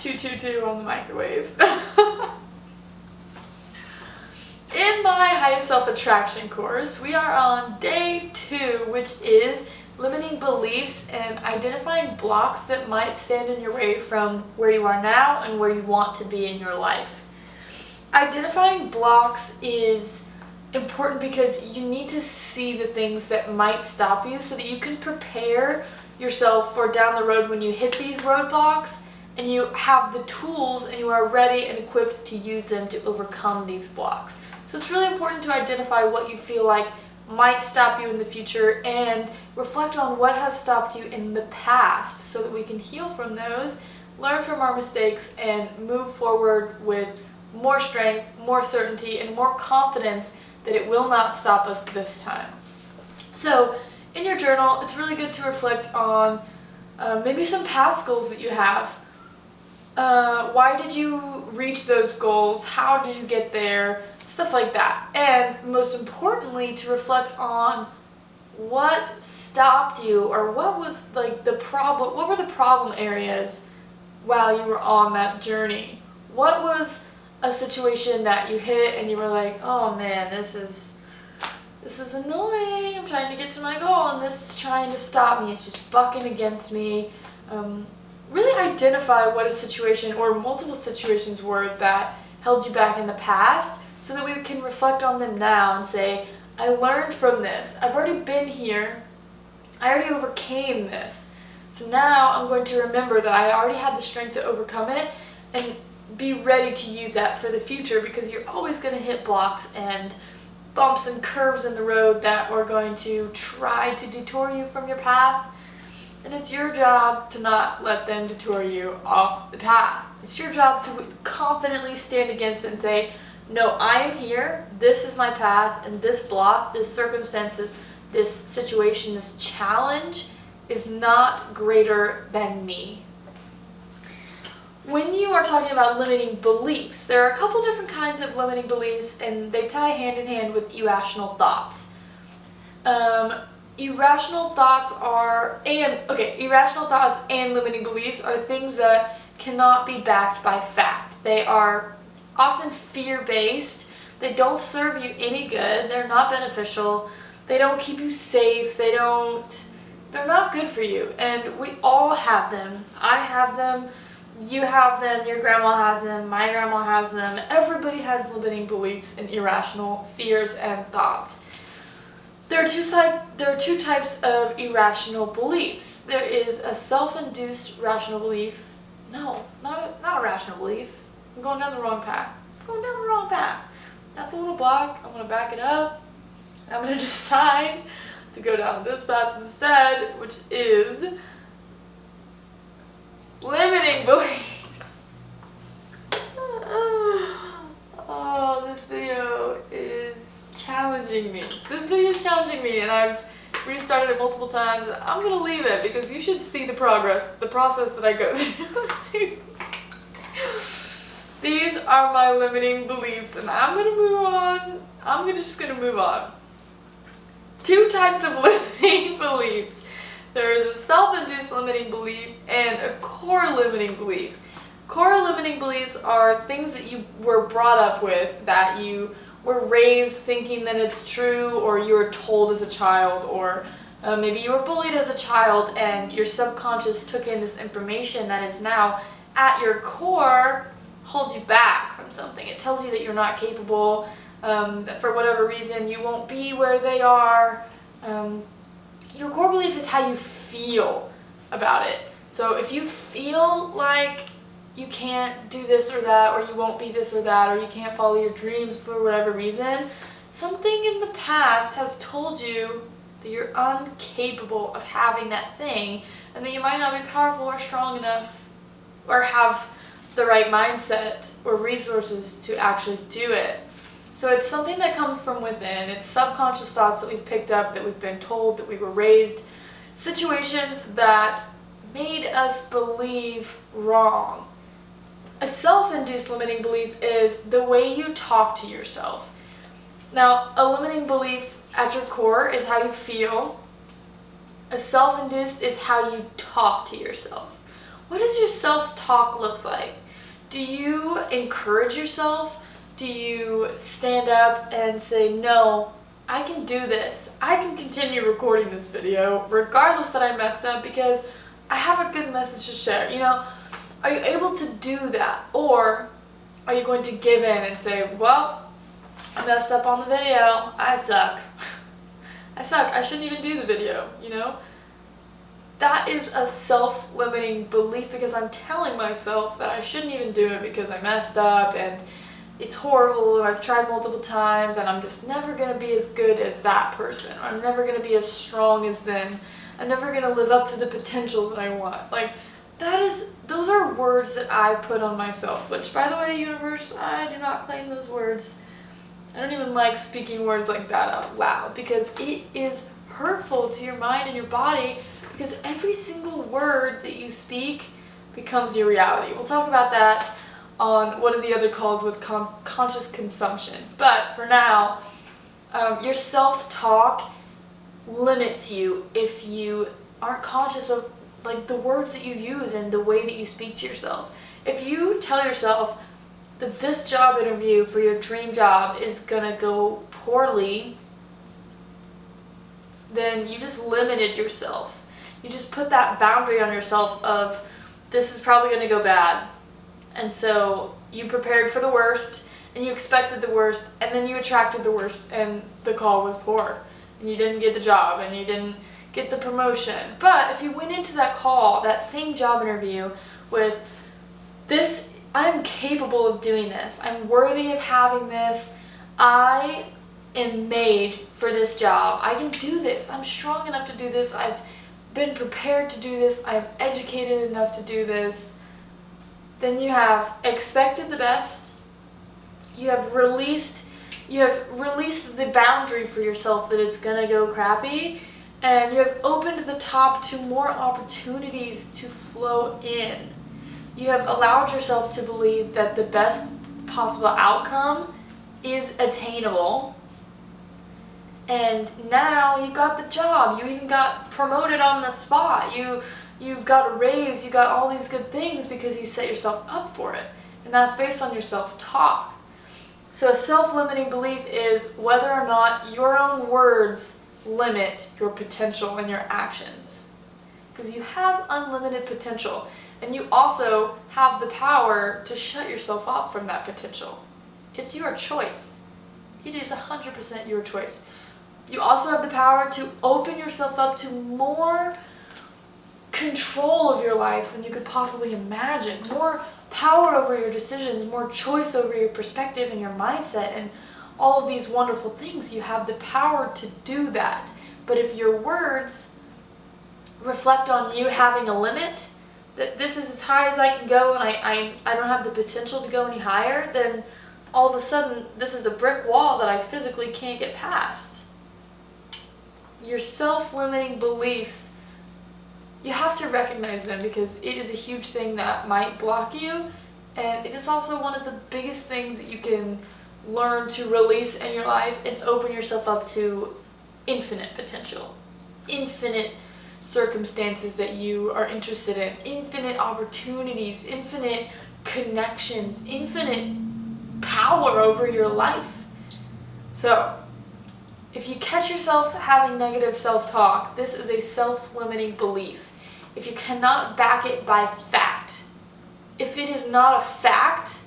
222 on the microwave. In my high self-attraction course, we are on day 2, which is limiting beliefs and identifying blocks that might stand in your way from where you are now and where you want to be in your life. Identifying blocks is important because you need to see the things that might stop you so that you can prepare yourself for down the road when you hit these roadblocks and you have the tools and you are ready and equipped to use them to overcome these blocks. So it's really important to identify what you feel like might stop you in the future and reflect on what has stopped you in the past so that we can heal from those, learn from our mistakes, and move forward with more strength, more certainty, and more confidence that it will not stop us this time. So in your journal, it's really good to reflect on maybe some past goals that you have. Why did you reach those goals? How did you get there? Stuff like that. And most importantly, to reflect on what stopped you, or what was like the problem, what were the problem areas while you were on that journey? What was a situation that you hit and you were like, oh man, this is annoying, I'm trying to get to my goal and this is trying to stop me, it's just bucking against me. Really identify what a situation or multiple situations were that held you back in the past so that we can reflect on them now and say, I learned from this, I've already been here, I already overcame this. So now I'm going to remember that I already had the strength to overcome it and be ready to use that for the future, because you're always going to hit blocks and bumps and curves in the road that are going to try to detour you from your path. And it's your job to not let them detour you off the path. It's your job to confidently stand against it and say, no, I am here, this is my path, and this block, this circumstance, this situation, this challenge is not greater than me. When you are talking about limiting beliefs, there are a couple different kinds of limiting beliefs, and they tie hand in hand with irrational thoughts. Irrational thoughts and limiting beliefs are things that cannot be backed by fact. They are often fear-based. They don't serve you any good. They're not beneficial. They don't keep you safe. They're not good for you. And we all have them. I have them. You have them. Your grandma has them. My grandma has them. Everybody has limiting beliefs and irrational fears and thoughts. There are two types of irrational beliefs. There is a self-induced rational belief. No, not a rational belief. I'm going down the wrong path. That's a little block. I'm going to back it up. I'm going to decide to go down this path instead, which is limiting beliefs. Oh, this video is challenging me. And I've restarted it multiple times. I'm going to leave it because you should see the process that I go through. These are my limiting beliefs, and I'm going to move on. Just going to move on. Two types of limiting beliefs. There is a self-induced limiting belief and a core limiting belief. Core limiting beliefs are things that you were brought up with, that you were raised thinking that it's true, or you were told as a child, or maybe you were bullied as a child and your subconscious took in this information that is now at your core holds you back from something. It tells you that you're not capable, that for whatever reason you won't be where they are. Your core belief is how you feel about it. So if you feel like you can't do this or that, or you won't be this or that, or you can't follow your dreams for whatever reason, something in the past has told you that you're incapable of having that thing, and that you might not be powerful or strong enough or have the right mindset or resources to actually do it. So it's something that comes from within. It's subconscious thoughts that we've picked up, that we've been told, that we were raised, situations that made us believe wrong. A self-induced limiting belief is the way you talk to yourself. Now, a limiting belief at your core is how you feel. A self-induced is how you talk to yourself. What does your self-talk look like? Do you encourage yourself? Do you stand up and say, no, I can do this. I can continue recording this video regardless that I messed up because I have a good message to share. Are you able to do that? Or are you going to give in and say, well, I messed up on the video. I suck. I suck. I shouldn't even do the video, That is a self-limiting belief because I'm telling myself that I shouldn't even do it because I messed up and it's horrible and I've tried multiple times and I'm just never going to be as good as that person. Or I'm never going to be as strong as them. I'm never going to live up to the potential that I want. Those are words that I put on myself, which, by the way, universe, I do not claim those words. I don't even like speaking words like that out loud because it is hurtful to your mind and your body because every single word that you speak becomes your reality. We'll talk about that on one of the other calls with conscious consumption. But for now, your self-talk limits you if you aren't conscious of the words that you use and the way that you speak to yourself. If you tell yourself that this job interview for your dream job is gonna go poorly, then you just limited yourself. You just put that boundary on yourself of this is probably gonna go bad. And so you prepared for the worst and you expected the worst and then you attracted the worst and the call was poor and you didn't get the job and you didn't get the promotion. But if you went into that call, that same job interview with this, I'm capable of doing this. I'm worthy of having this. I am made for this job. I can do this. I'm strong enough to do this. I've been prepared to do this. I'm educated enough to do this. Then you have expected the best. You have released the boundary for yourself that it's gonna go crappy. And you have opened the top to more opportunities to flow in. You have allowed yourself to believe that the best possible outcome is attainable. And now you got the job. You even got promoted on the spot. You got a raise. You got all these good things because you set yourself up for it. And that's based on your self-talk. So a self-limiting belief is whether or not your own words limit your potential and your actions. Because you have unlimited potential. And you also have the power to shut yourself off from that potential. It's your choice. It is 100% your choice. You also have the power to open yourself up to more control of your life than you could possibly imagine. More power over your decisions, more choice over your perspective and your mindset and all of these wonderful things. You have the power to do that. But if your words reflect on you having a limit, that this is as high as I can go and I don't have the potential to go any higher, then all of a sudden this is a brick wall that I physically can't get past. Your self-limiting beliefs, you have to recognize them because it is a huge thing that might block you, and it is also one of the biggest things that you can learn to release in your life and open yourself up to infinite potential, infinite circumstances that you are interested in, infinite opportunities, infinite connections, infinite power over your life. So, if you catch yourself having negative self-talk, this is a self-limiting belief. If you cannot back it by fact, if it is not a fact,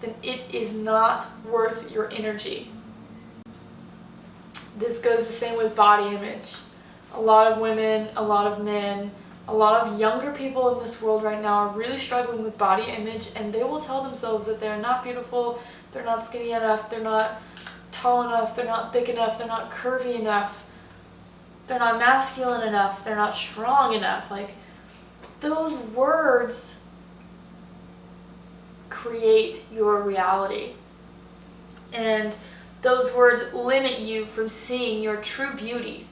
then it is not worth your energy. This goes the same with body image. A lot of women, a lot of men, a lot of younger people in this world right now are really struggling with body image, and they will tell themselves that they're not beautiful, they're not skinny enough, they're not tall enough, they're not thick enough, they're not curvy enough, they're not masculine enough, they're not strong enough. Those words create your reality. And those words limit you from seeing your true beauty.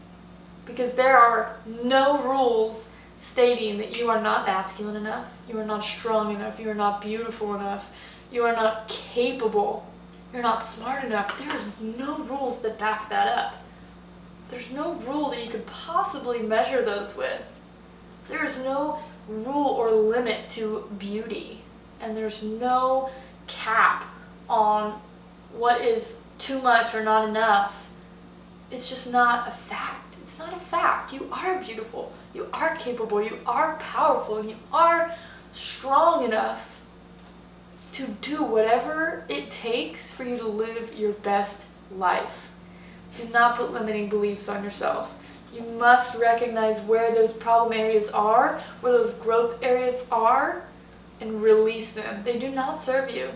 Because there are no rules stating that you are not masculine enough, you are not strong enough, you are not beautiful enough, you are not capable, you're not smart enough. There is no rules that back that up. There's no rule that you could possibly measure those with. There is no rule or limit to beauty, and there's no cap on what is too much or not enough. It's just not a fact. It's not a fact. You are beautiful, you are capable, you are powerful, and you are strong enough to do whatever it takes for you to live your best life. Do not put limiting beliefs on yourself. You must recognize where those problem areas are, where those growth areas are, and release them. They do not serve you.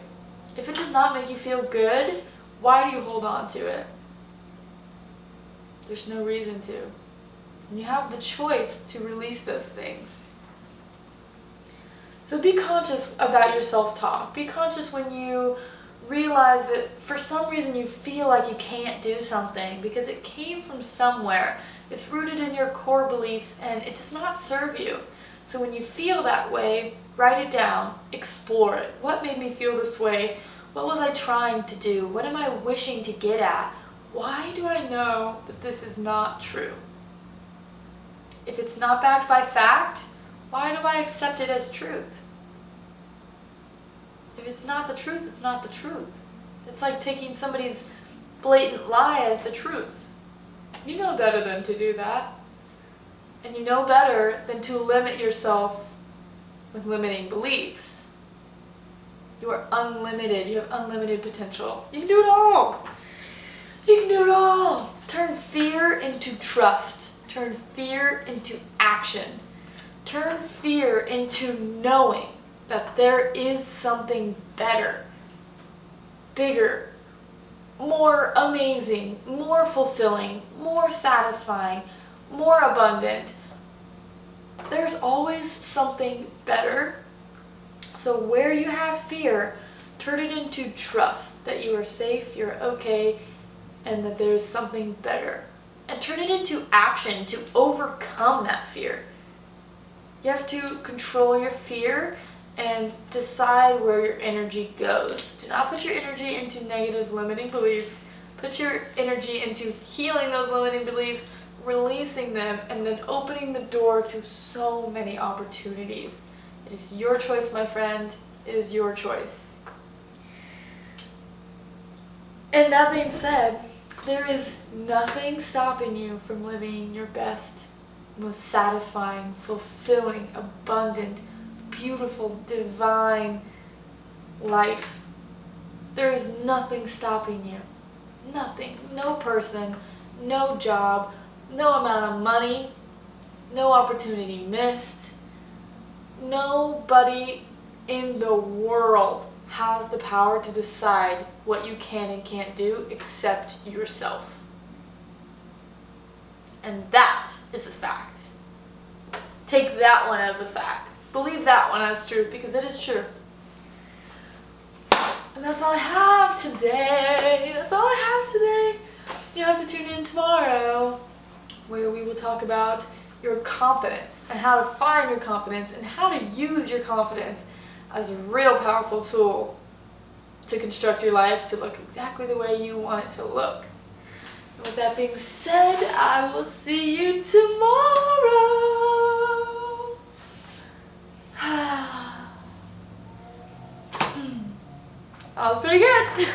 If it does not make you feel good, why do you hold on to it? There's no reason to. And you have the choice to release those things. So be conscious about your self-talk. Be conscious when you realize that for some reason you feel like you can't do something because it came from somewhere. It's rooted in your core beliefs and it does not serve you. So when you feel that way, write it down, explore it. What made me feel this way? What was I trying to do? What am I wishing to get at? Why do I know that this is not true? If it's not backed by fact, why do I accept it as truth? If it's not the truth, it's not the truth. It's like taking somebody's blatant lie as the truth. You know better than to do that. And you know better than to limit yourself with limiting beliefs. You are unlimited. You have unlimited potential. You can do it all. You can do it all. Turn fear into trust. Turn fear into action. Turn fear into knowing that there is something better, bigger, more amazing, more fulfilling, more satisfying, more abundant. There's always something better. So where you have fear, turn it into trust that you are safe, you're okay, and that there's something better. And turn it into action to overcome that fear. You have to control your fear and decide where your energy goes. Do not put your energy into negative limiting beliefs. Put your energy into healing those limiting beliefs, releasing them, and then opening the door to so many opportunities. It is your choice, my friend. It is your choice. And that being said, there is nothing stopping you from living your best, most satisfying, fulfilling, abundant, beautiful, divine life. There is nothing stopping you. Nothing. No person, no job, no amount of money, no opportunity missed. Nobody in the world has the power to decide what you can and can't do except yourself. And that is a fact. Take that one as a fact. Believe that one as truth because it is true. And that's all I have today. That's all I have today. You have to tune in tomorrow where we will talk about your confidence and how to find your confidence and how to use your confidence as a real powerful tool to construct your life to look exactly the way you want it to look. And with that being said, I will see you tomorrow. That was pretty good.